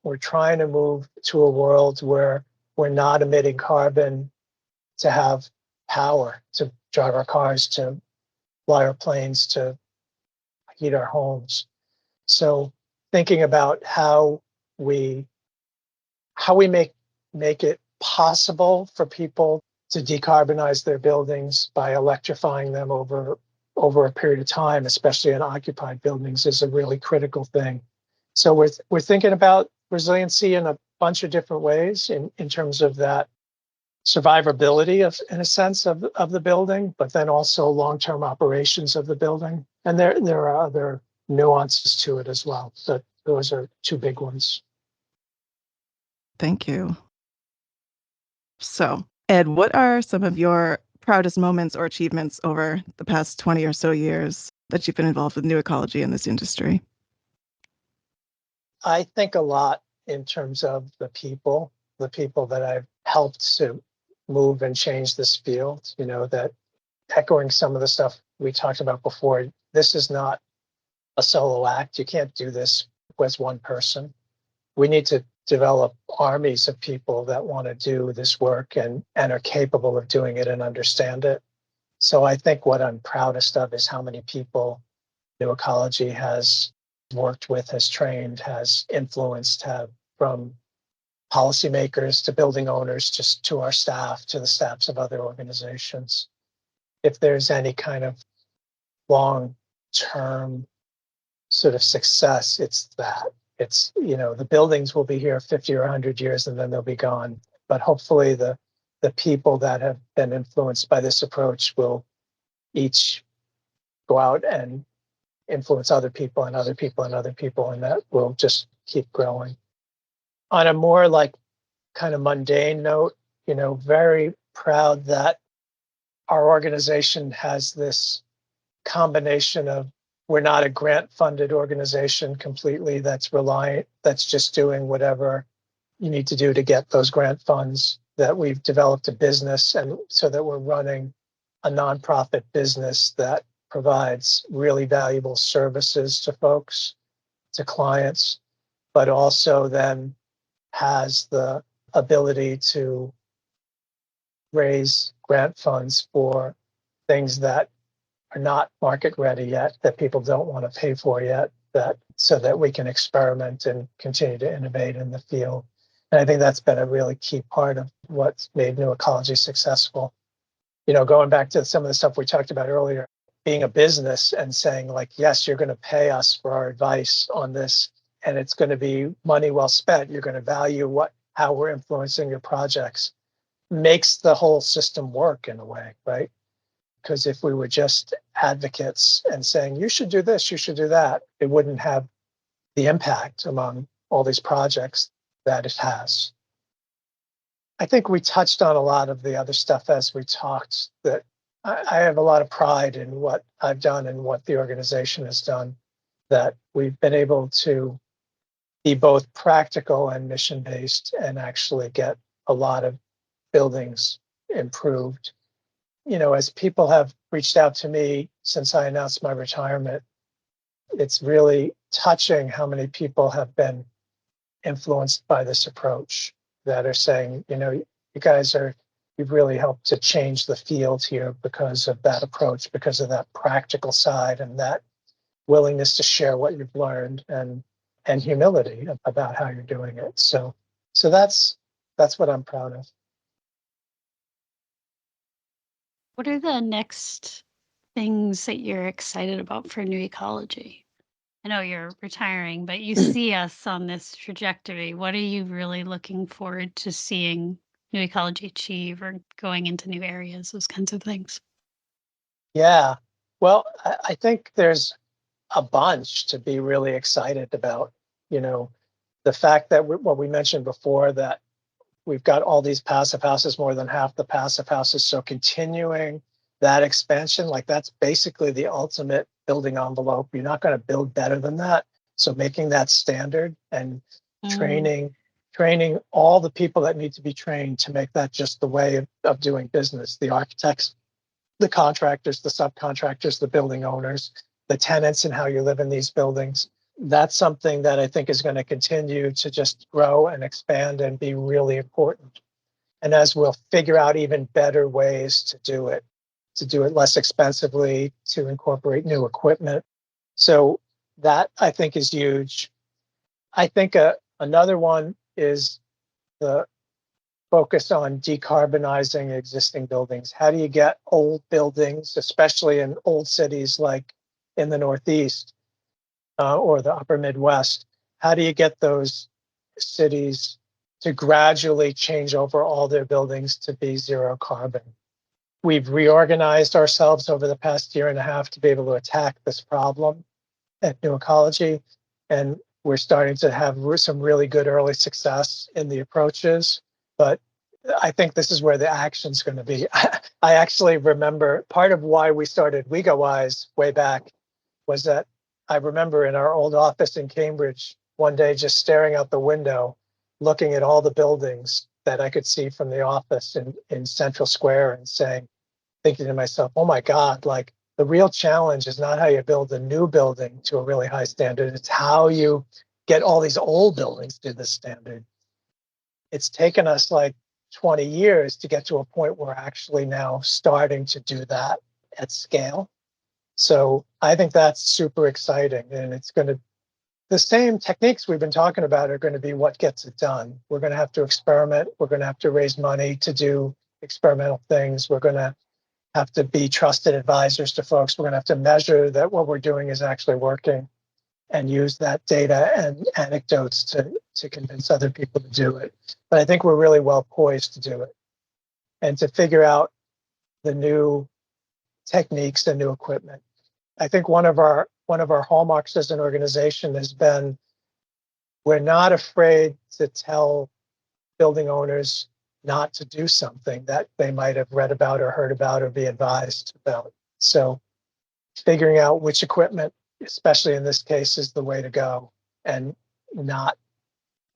We're trying to move to a world where we're not emitting carbon to have power, to drive our cars, to fly our planes, to heat our homes. So thinking about how we make it possible for people to decarbonize their buildings by electrifying them over a period of time, especially in occupied buildings, is a really critical thing. So we're thinking about resiliency in a bunch of different ways in terms of that survivability in a sense of the building, but then also long-term operations of the building. And there are other nuances to it as well. So those are two big ones. Thank you. So, Ed, what are some of your proudest moments or achievements over the past 20 or so years that you've been involved with New Ecology in this industry? I think a lot in terms of the people that I've helped to move and change this field, that echoing some of the stuff we talked about before, this is not a solo act. You can't do this with one person. We need to develop armies of people that want to do this work and are capable of doing it and understand it. So I think what I'm proudest of is how many people New Ecology has worked with, has trained, has influenced, from policymakers to building owners, just to our staff, to the staffs of other organizations. If there's any kind of long-term sort of success, it's that. It's, the buildings will be here 50 or 100 years and then they'll be gone. But hopefully the people that have been influenced by this approach will each go out and influence other people and other people and other people, and that will just keep growing. On a more like kind of mundane note, very proud that our organization has this combination of, we're not a grant funded organization completely that's reliant, that's just doing whatever you need to do to get those grant funds, that we've developed a business, and so that we're running a nonprofit business that provides really valuable services to folks, to clients, but also then has the ability to raise grant funds for things that are not market ready yet, that people don't want to pay for yet, so that we can experiment and continue to innovate in the field. And I think that's been a really key part of what's made New Ecology successful. Going back to some of the stuff we talked about earlier, being a business and saying like, yes, you're going to pay us for our advice on this, and it's going to be money well spent. You're going to value how we're influencing your projects, makes the whole system work in a way, right? Because if we were just advocates and saying, you should do this, you should do that, it wouldn't have the impact among all these projects that it has. I think we touched on a lot of the other stuff as we talked, that I have a lot of pride in what I've done and what the organization has done, that we've been able to be both practical and mission-based and actually get a lot of buildings improved. As people have reached out to me since I announced my retirement, it's really touching how many people have been influenced by this approach, that are saying, you've really helped to change the field here because of that approach, because of that practical side and that willingness to share what you've learned, and humility about how you're doing it. So that's what I'm proud of. What are the next things that you're excited about for New Ecology? I know you're retiring, but you see us on this trajectory. What are you really looking forward to seeing New Ecology achieve, or going into new areas, those kinds of things? Yeah. Well, I think there's a bunch to be really excited about. The fact that what we mentioned before, that we've got all these passive houses, more than half the passive houses. So continuing that expansion, like that's basically the ultimate building envelope. You're not going to build better than that. So making that standard and training all the people that need to be trained to make that just the way of doing business, the architects, the contractors, the subcontractors, the building owners, the tenants, and how you live in these buildings. That's something that I think is going to continue to just grow and expand and be really important. And as we'll figure out even better ways to do it less expensively, to incorporate new equipment. So that I think is huge. I think another one is the focus on decarbonizing existing buildings. How do you get old buildings, especially in old cities like in the Northeast or the upper Midwest, how do you get those cities to gradually change over all their buildings to be zero carbon? We've reorganized ourselves over the past year and a half to be able to attack this problem. at New Ecology, and we're starting to have some really good early success in the approaches. But I think this is where the action's going to be. I actually remember part of why we started WeGoWise way back was that I remember in our old office in Cambridge one day just staring out the window, looking at all the buildings that I could see from the office in Central Square and thinking to myself, oh my God, like the real challenge is not how you build a new building to a really high standard. It's how you get all these old buildings to this standard. It's taken us like 20 years to get to a point where we're actually now starting to do that at scale. So I think that's super exciting. And the same techniques we've been talking about are going to be what gets it done. We're going to have to experiment. We're going to have to raise money to do experimental things. We're going to have to be trusted advisors to folks. We're going to have to measure that what we're doing is actually working and use that data and anecdotes to convince other people to do it. But I think we're really well poised to do it and to figure out the new techniques and new equipment. I think one of our hallmarks as an organization has been we're not afraid to tell building owners not to do something that they might have read about or heard about or be advised about. So figuring out which equipment, especially in this case, is the way to go, and not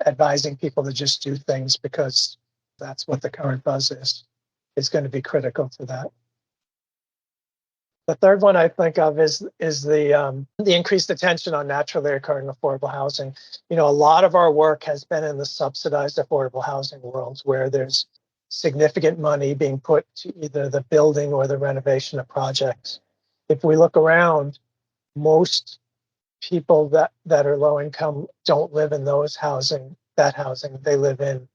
advising people to just do things because that's what the current buzz is going to be critical to that. The third one I think of is the increased attention on naturally occurring affordable housing. A lot of our work has been in the subsidized affordable housing world where there's significant money being put to either the building or the renovation of projects. If we look around, most people that are low income don't live in that housing. They live in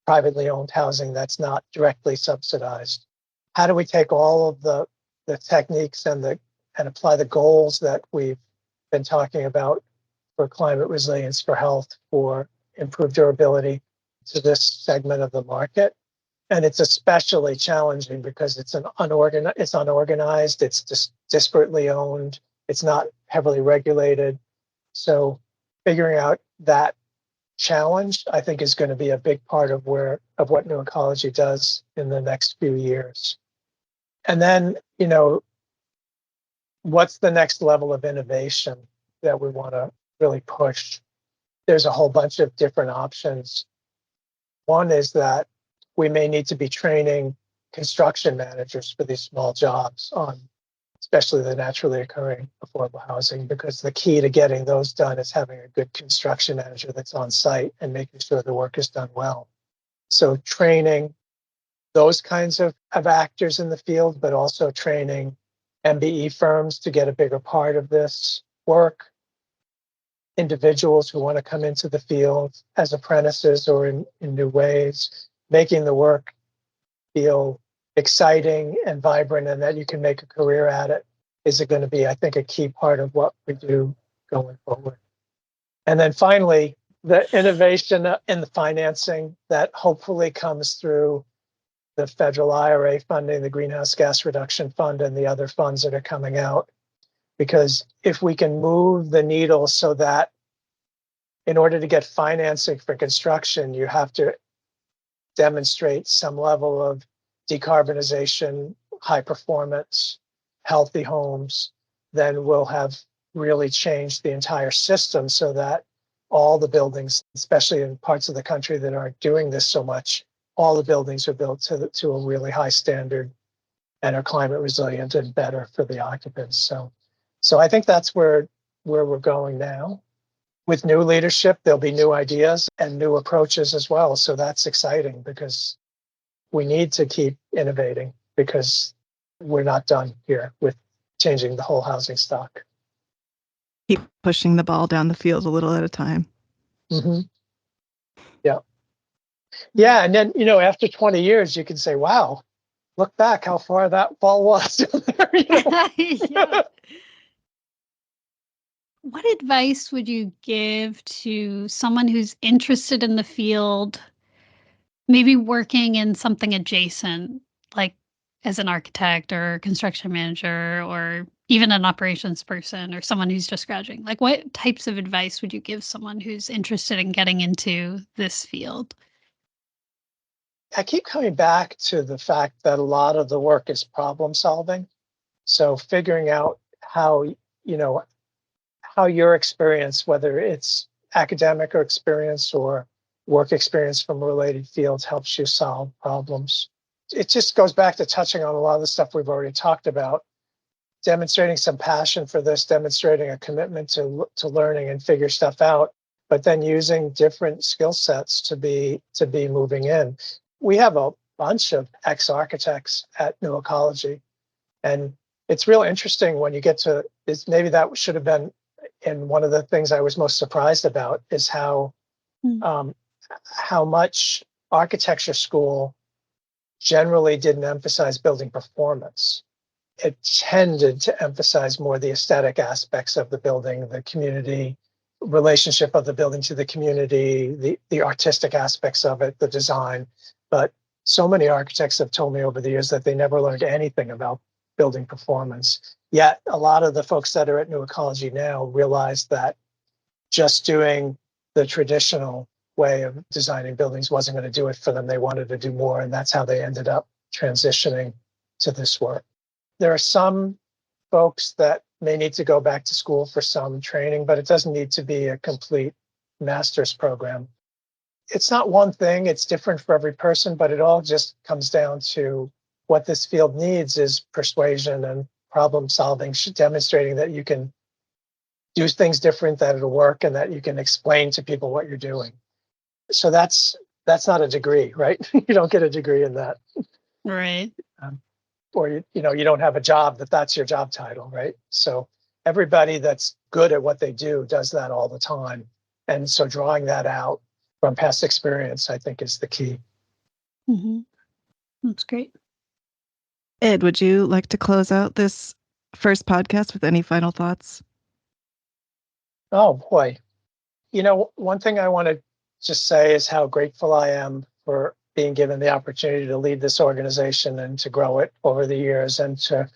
privately owned housing that's not directly subsidized. How do we take all of the techniques and apply the goals that we've been talking about for climate resilience, for health, for improved durability to this segment of the market? And it's especially challenging because it's unorganized, it's just disparately owned, it's not heavily regulated. So figuring out that challenge, I think, is going to be a big part of what New Ecology does in the next few years. And then, what's the next level of innovation that we want to really push? There's a whole bunch of different options. One is that we may need to be training construction managers for these small jobs on especially the naturally occurring affordable housing, because the key to getting those done is having a good construction manager that's on site and making sure the work is done well. So training those kinds of actors in the field, but also training MBE firms to get a bigger part of this work, individuals who want to come into the field as apprentices or in new ways, making the work feel exciting and vibrant and that you can make a career at it is going to be, I think, a key part of what we do going forward. And then finally, the innovation in the financing that hopefully comes through the federal IRA funding, the Greenhouse Gas Reduction Fund, and the other funds that are coming out. Because if we can move the needle so that in order to get financing for construction, you have to demonstrate some level of decarbonization, high performance, healthy homes, then we'll have really changed the entire system so that all the buildings, especially in parts of the country that aren't doing this so much, all the buildings are built to a really high standard and are climate resilient and better for the occupants. So I think that's where we're going now. With new leadership, there'll be new ideas and new approaches as well. So that's exciting because we need to keep innovating because we're not done here with changing the whole housing stock. Keep pushing the ball down the field a little at a time. Mm-hmm. Yeah. Yeah. And then, after 20 years, you can say, wow, look back how far that ball was. Yeah. What advice would you give to someone who's interested in the field, maybe working in something adjacent, like as an architect or construction manager or even an operations person or someone who's just graduating? Like, what types of advice would you give someone who's interested in getting into this field? I keep coming back to the fact that a lot of the work is problem solving. So figuring out how, how your experience, whether it's academic or experience or work experience from related fields, helps you solve problems. It just goes back to touching on a lot of the stuff we've already talked about, demonstrating some passion for this, demonstrating a commitment to learning and figure stuff out, but then using different skill sets to be moving in. We have a bunch of ex-architects at New Ecology, and it's real interesting when you get to is maybe that should have been in one of the things I was most surprised about is how much architecture school generally didn't emphasize building performance. It tended to emphasize more the aesthetic aspects of the building, the community, relationship of the building to the community, the artistic aspects of it, the design. But so many architects have told me over the years that they never learned anything about building performance. Yet a lot of the folks that are at New Ecology now realize that just doing the traditional way of designing buildings wasn't going to do it for them. They wanted to do more, and that's how they ended up transitioning to this work. There are some folks that may need to go back to school for some training, but it doesn't need to be a complete master's program. It's not one thing, it's different for every person, but it all just comes down to what this field needs is persuasion and problem solving, demonstrating that you can do things different, that it'll work, and that you can explain to people what you're doing. So that's not a degree, right? You don't get a degree in that. Right. Or you don't have a job that's your job title, right? So everybody that's good at what they do does that all the time. And so drawing that out from past experience, I think, is the key. Mm-hmm. That's great. Ed, would you like to close out this first podcast with any final thoughts? Oh, boy. One thing I want to just say is how grateful I am for being given the opportunity to lead this organization and to grow it over the years, and to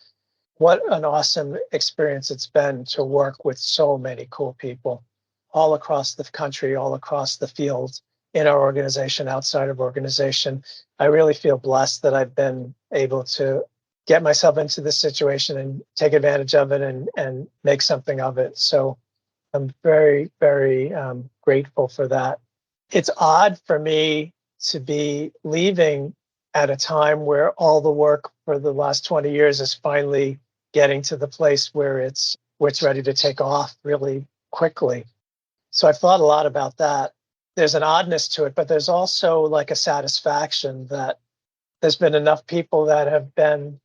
what an awesome experience it's been to work with so many cool people all across the country, all across the field, in our organization, outside of organization. I really feel blessed that I've been able to get myself into this situation and take advantage of it and make something of it. So I'm very, very grateful for that. It's odd for me to be leaving at a time where all the work for the last 20 years is finally getting to the place where it's ready to take off really quickly. So I've thought a lot about that. There's an oddness to it, but there's also like a satisfaction that there's been enough people that have been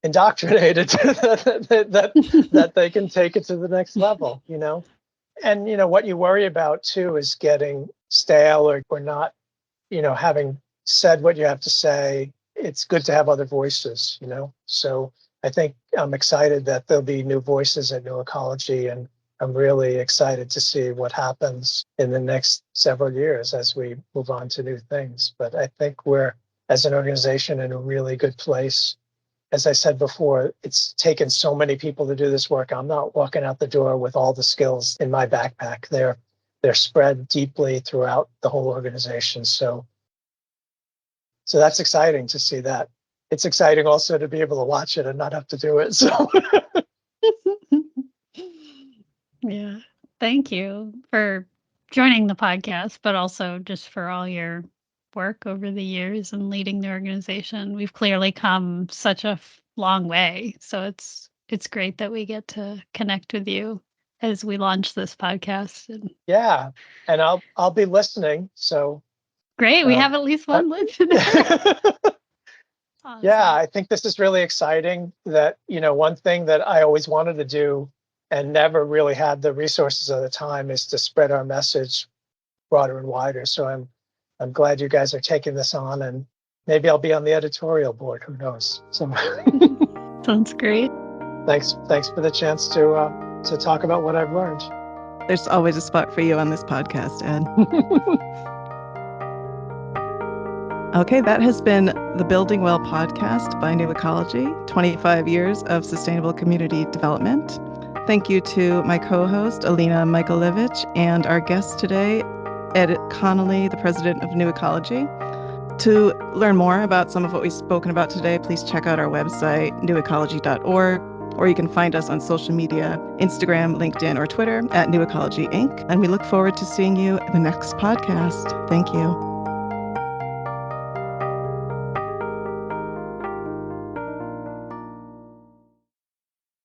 indoctrinated that they can take it to the next level, And, what you worry about, too, is getting stale or not, having said what you have to say. It's good to have other voices, So I think I'm excited that there'll be new voices at New Ecology, and I'm really excited to see what happens in the next several years as we move on to new things. But I think we're, as an organization, in a really good place. As I said before, it's taken so many people to do this work. I'm not walking out the door with all the skills in my backpack. They're spread deeply throughout the whole organization. So that's exciting to see that. It's exciting also to be able to watch it and not have to do it. So Yeah. Thank you for joining the podcast, but also just for all your work over the years and leading the organization. We've clearly come such a long way. So it's great that we get to connect with you as we launch this podcast. And yeah, and I'll be listening. So great, we have at least one listener. Awesome. Yeah, I think this is really exciting. That one thing that I always wanted to do and never really had the resources at the time is to spread our message broader and wider. So I'm glad you guys are taking this on, and maybe I'll be on the editorial board. Who knows? So Sounds great. Thanks for the chance to talk about what I've learned. There's always a spot for you on this podcast, Ed. Okay, that has been the Building Well podcast by New Ecology, 25 years of sustainable community development. Thank you to my co-host, Alina Michaelevich, and our guest today, Ed Connolly, the president of New Ecology. To learn more about some of what we've spoken about today, please check out our website, newecology.org, or you can find us on social media, Instagram, LinkedIn, or Twitter at New Ecology Inc. And we look forward to seeing you in the next podcast. Thank you.